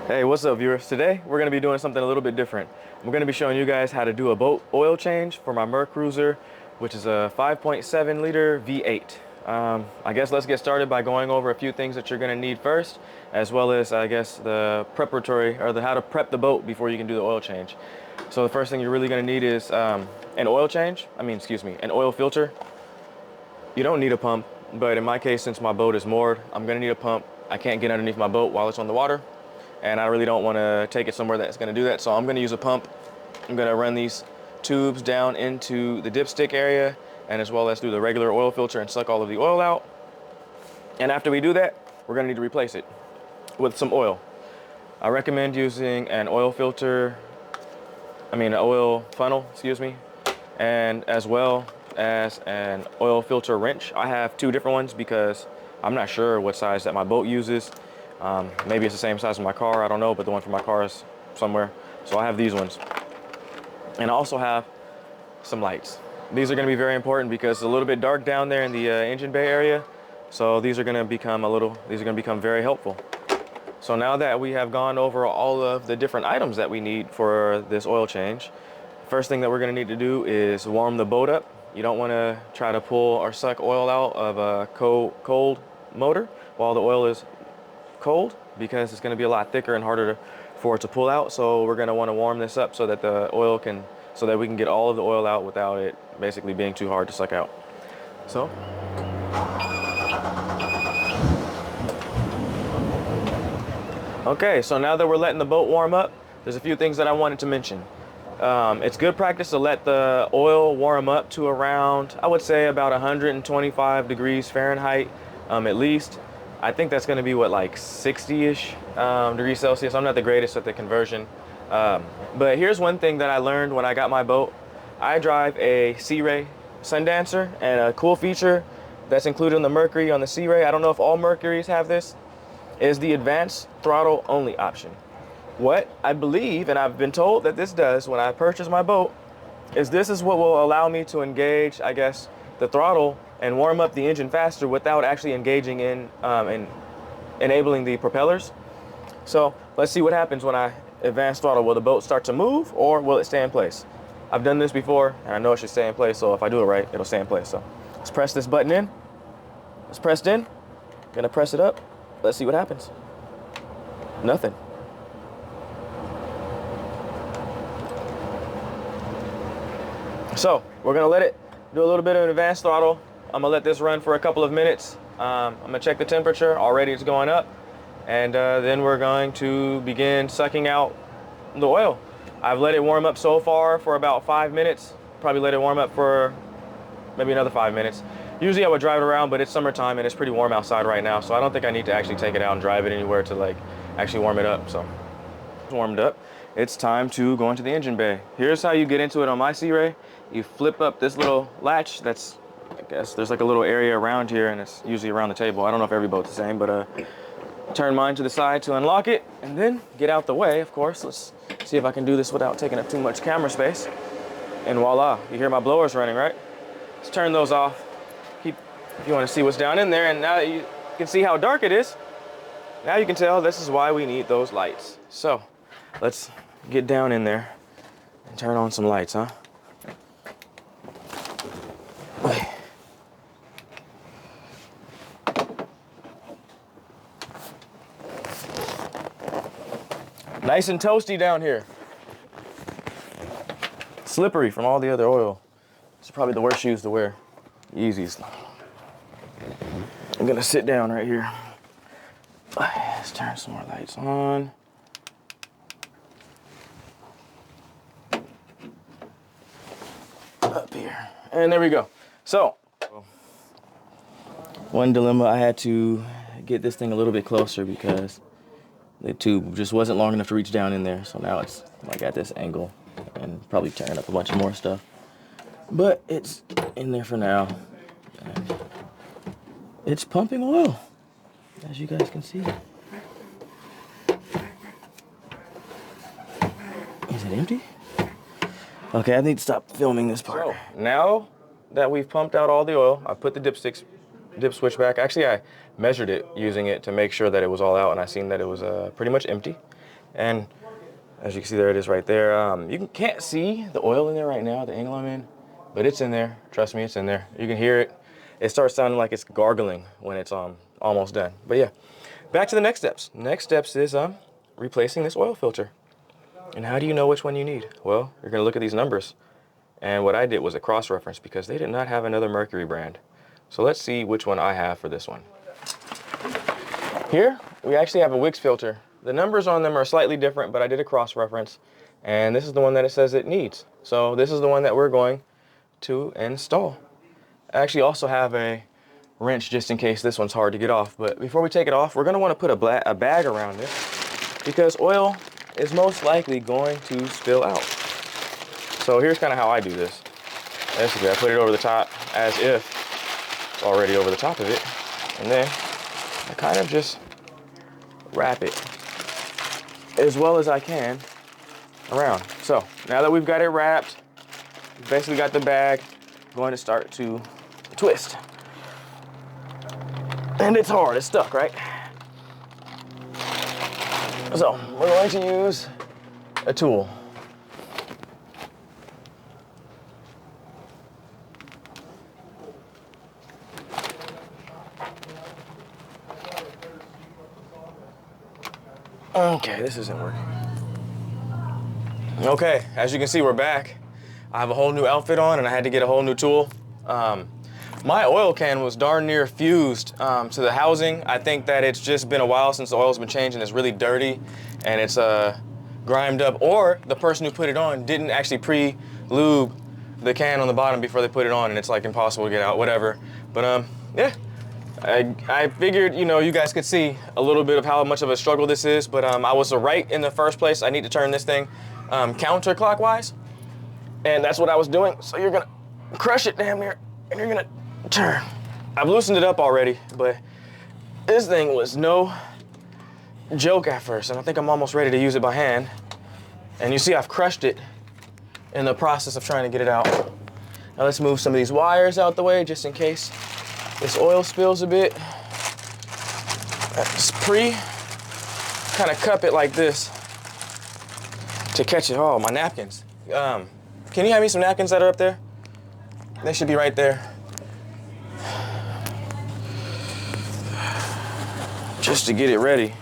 Hey, what's up, viewers? Today we're going to be doing something a little bit different. We're going to be showing you guys how to do a boat oil change for my MerCruiser, which is a 5.7 liter V8. I guess let's get started by going over a few things that you're going to need first, as well as I guess the preparatory or how to prep the boat before you can do the oil change. So the first thing you're really going to need is an oil change. An oil filter. You don't need a pump, but in my case, since my boat is moored, I'm going to need a pump. I can't get underneath my boat while it's on the water, and I really don't want to take it somewhere that's going to do that, so I'm going to use a pump. I'm going to run these tubes down into the dipstick area, and as well as through the regular oil filter and suck all of the oil out. And after we do that, we're going to need to replace it with some oil. I recommend using an oil funnel, and as well as an oil filter wrench. I have two different ones because I'm not sure what size that my boat uses. Maybe it's the same size as my car, I don't know, but the one for my car is somewhere. So I have these ones. And I also have some lights. These are going to be very important because it's a little bit dark down there in the engine bay area. So these are going to become very helpful. So now that we have gone over all of the different items that we need for this oil change, first thing that we're going to need to do is warm the boat up. You don't want to try to pull or suck oil out of a cold motor while the oil is cold, because it's going to be a lot thicker and harder for it to pull out. So we're going to want to warm this up so that we can get all of the oil out without it basically being too hard to suck out. So okay, so now that we're letting the boat warm up, there's a few things that I wanted to mention. It's good practice to let the oil warm up to around, I would say, about 125 degrees Fahrenheit, at least. I think that's going to be what, like 60-ish degrees Celsius. I'm not the greatest at the conversion. But here's one thing that I learned when I got my boat. I drive a Searay Sundancer, and a cool feature that's included in the Mercury on the Searay, I don't know if all Mercuries have this, is the advanced throttle only option. What I believe, and I've been told that this does when I purchased my boat, is this is what will allow me to engage, I guess, the throttle and warm up the engine faster without actually engaging in enabling the propellers. So let's see what happens when I advance throttle. Will the boat start to move, or will it stay in place? I've done this before, and I know it should stay in place, so if I do it right, it'll stay in place. So let's press this button in. It's pressed in. Gonna press it up. Let's see what happens. Nothing. So we're gonna let it do a little bit of an advanced throttle. I'm gonna let this run for a couple of minutes. I'm gonna check the temperature. Already it's going up. And then we're going to begin sucking out the oil. I've let it warm up so far for about 5 minutes. Probably let it warm up for maybe another 5 minutes. Usually I would drive it around, but it's summertime and it's pretty warm outside right now. So I don't think I need to actually take it out and drive it anywhere to like actually warm it up. So it's warmed up. It's time to go into the engine bay. Here's how you get into it on my Searay. You flip up this little latch that's, I guess there's like a little area around here, and it's usually around the table. I don't know if every boat's the same, but turn mine to the side to unlock it, and then get out the way, of course. Let's see if I can do this without taking up too much camera space. And voila, you hear my blowers running, right? Let's turn those off. If you want to see what's down in there, and now that you can see how dark it is, now you can tell this is why we need those lights. So let's get down in there and turn on some lights, huh? Nice and toasty down here. Slippery from all the other oil. It's probably the worst shoes to wear. Yeezys. I'm gonna sit down right here. Let's turn some more lights on. Up here. And there we go. So, one dilemma, I had to get this thing a little bit closer because the tube just wasn't long enough to reach down in there. So now it's like at this angle and probably tearing up a bunch of more stuff. But it's in there for now. And it's pumping oil, as you guys can see. Is it empty? Okay, I need to stop filming this part. So now that we've pumped out all the oil, I put the dip switch back. Actually, I measured it using it to make sure that it was all out, and I seen that it was pretty much empty. And as you can see, there it is right there. Can't see the oil in there right now, the angle I'm in, but it's in there. Trust me, it's in there. You can hear it. It starts sounding like it's gargling when it's almost done. But yeah, back to the next steps. Next steps is replacing this oil filter. And how do you know which one you need? Well, you're going to look at these numbers. And what I did was a cross-reference because they did not have another Mercury brand. So let's see which one I have for this one. Here, we actually have a Wix filter. The numbers on them are slightly different, but I did a cross-reference. And this is the one that it says it needs. So this is the one that we're going to install. I actually also have a wrench just in case this one's hard to get off. But before we take it off, we're going to want to put a bag around it because oil is most likely going to spill out. So here's kind of how I do this. Basically, I put it over the top as if it's already over the top of it. And then I kind of just wrap it as well as I can around. So now that we've got it wrapped, we've basically got the bag, I'm going to start to twist. And it's hard, it's stuck, right? So we're going to use a tool. Okay, this isn't working. Okay, as you can see, we're back. I have a whole new outfit on and I had to get a whole new tool. My oil can was darn near fused to the housing. I think that it's just been a while since the oil's been changed and it's really dirty and it's grimed up, or the person who put it on didn't actually pre-lube the can on the bottom before they put it on and it's like impossible to get out, whatever. But yeah, I figured, you know, you guys could see a little bit of how much of a struggle this is, but I was right in the first place. I need to turn this thing counterclockwise, and that's what I was doing. So you're gonna crush it damn near, and you're gonna turn. I've loosened it up already, but this thing was no joke at first, and I think I'm almost ready to use it by hand. And you see I've crushed it in the process of trying to get it out. Now let's move some of these wires out the way just in case this oil spills a bit. Just kind of cup it like this to catch it. Oh, my napkins. Can you hand me some napkins that are up there? They should be right there. Just to get it ready.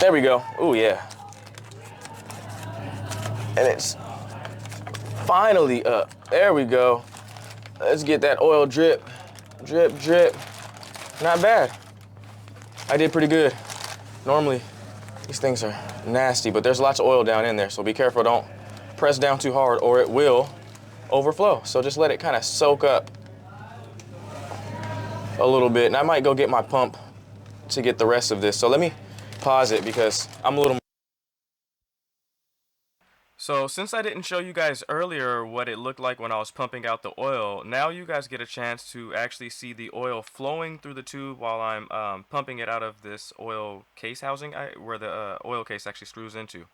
There we go. Oh yeah. And it's finally up. There we go. Let's get that oil drip, drip, drip. Not bad. I did pretty good. Normally, these things are nasty, but there's lots of oil down in there, so be careful. Don't press down too hard or it will overflow. So just let it kind of soak up a little bit. And I might go get my pump to get the rest of this. So let me pause it because I'm a little. So since I didn't show you guys earlier what it looked like when I was pumping out the oil, now you guys get a chance to actually see the oil flowing through the tube while I'm pumping it out of this oil case housing where the oil case actually screws into.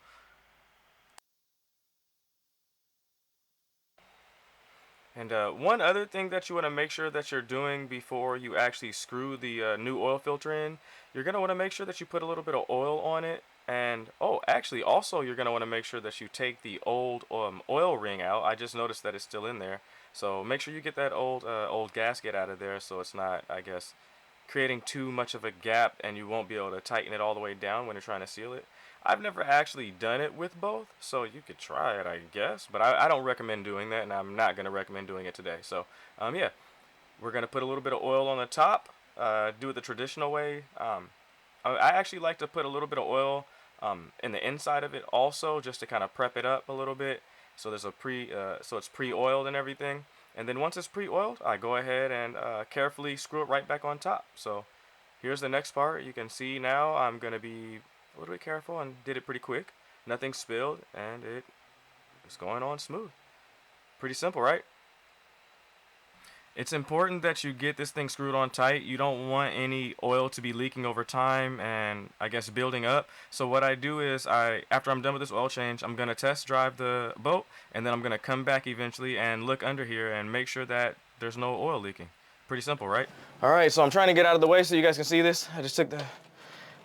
And one other thing that you want to make sure that you're doing before you actually screw the new oil filter in, you're going to want to make sure that you put a little bit of oil on it. And, oh, actually, also, you're going to want to make sure that you take the old oil ring out. I just noticed that it's still in there. So make sure you get that old gasket out of there so it's not, I guess, creating too much of a gap and you won't be able to tighten it all the way down when you're trying to seal it. I've never actually done it with both, so you could try it, I guess. But I don't recommend doing that, and I'm not going to recommend doing it today. So, yeah, we're going to put a little bit of oil on the top, do it the traditional way. I actually like to put a little bit of oil in the inside of it also, just to kind of prep it up a little bit. So there's so it's pre-oiled and everything. And then once it's pre-oiled, I go ahead and carefully screw it right back on top. So here's the next part. You can see now I'm going to be a little bit careful and did it pretty quick. Nothing spilled and it's going on smooth. Pretty simple, right? It's important that you get this thing screwed on tight. You don't want any oil to be leaking over time and I guess building up. So what I do is after I'm done with this oil change, I'm going to test drive the boat and then I'm going to come back eventually and look under here and make sure that there's no oil leaking. Pretty simple, right? All right, so I'm trying to get out of the way so you guys can see this. I just took the,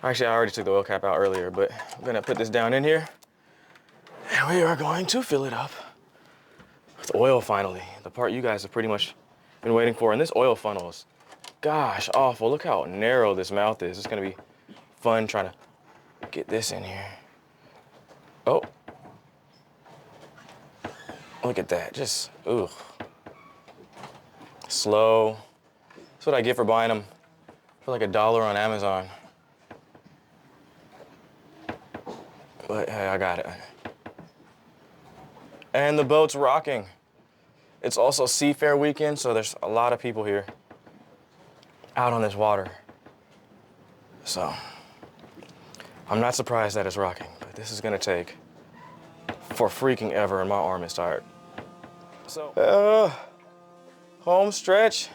actually I already took the oil cap out earlier, but I'm gonna put this down in here. And we are going to fill it up with oil finally. The part you guys have pretty much been waiting for. And this oil funnel is, gosh, awful. Look how narrow this mouth is. It's gonna be fun trying to get this in here. Oh. Look at that, just, ooh. Slow. That's what I get for buying them for like $1 on Amazon. But hey, I got it. And the boat's rocking. It's also Seafair weekend, so there's a lot of people here out on this water. So, I'm not surprised that it's rocking, but this is gonna take for freaking ever and my arm is tired. So, home stretch.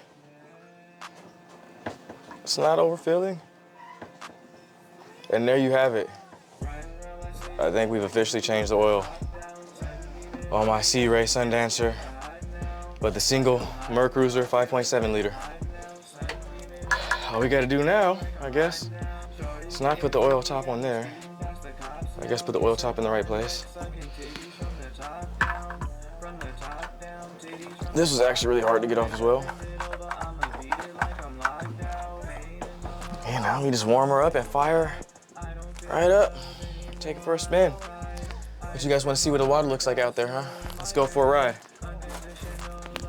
It's not overfilling. And there you have it. I think we've officially changed the oil on my Searay Sundancer, but the single MerCruiser 5.7 liter. All we gotta do now, I guess, is not put the oil top on there. I guess put the oil top in the right place. This was actually really hard to get off as well. And now we just warm her up and fire right up. Take it for a spin. But you guys want to see what the water looks like out there, huh? Let's go for a ride.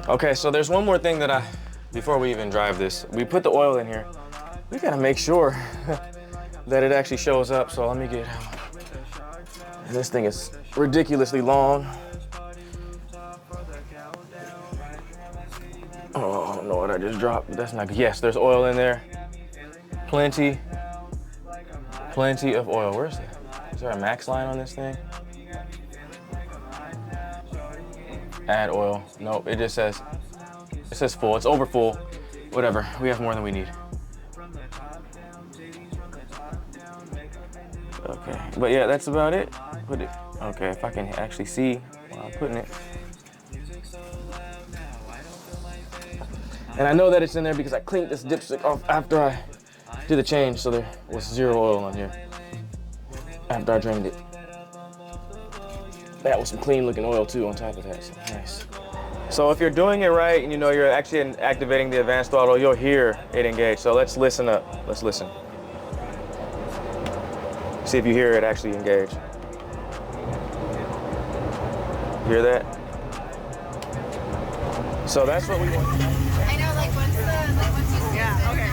Okay, so there's one more thing that before we even drive this, we put the oil in here. We gotta make sure that it actually shows up. So let me get, this thing is ridiculously long. Oh, I don't know what I just dropped, but that's not good. Yes, there's oil in there. Plenty of oil. Where's that? Is there a max line on this thing? Add oil. Nope, it just says, full. It's over full. Whatever, we have more than we need. Okay, but yeah, that's about it. Put it, okay, if I can actually see while I'm putting it. And I know that it's in there because I cleaned this dipstick off after I did the change, so there was 0 oil on here after I drained it. That was some clean looking oil too on top of that, so nice. So if you're doing it right and you know you're actually activating the advanced throttle, you'll hear it engage. So let's listen up, let's listen. See if you hear it actually engage. Hear that? So that's what we want. I know, like once you, yeah, okay.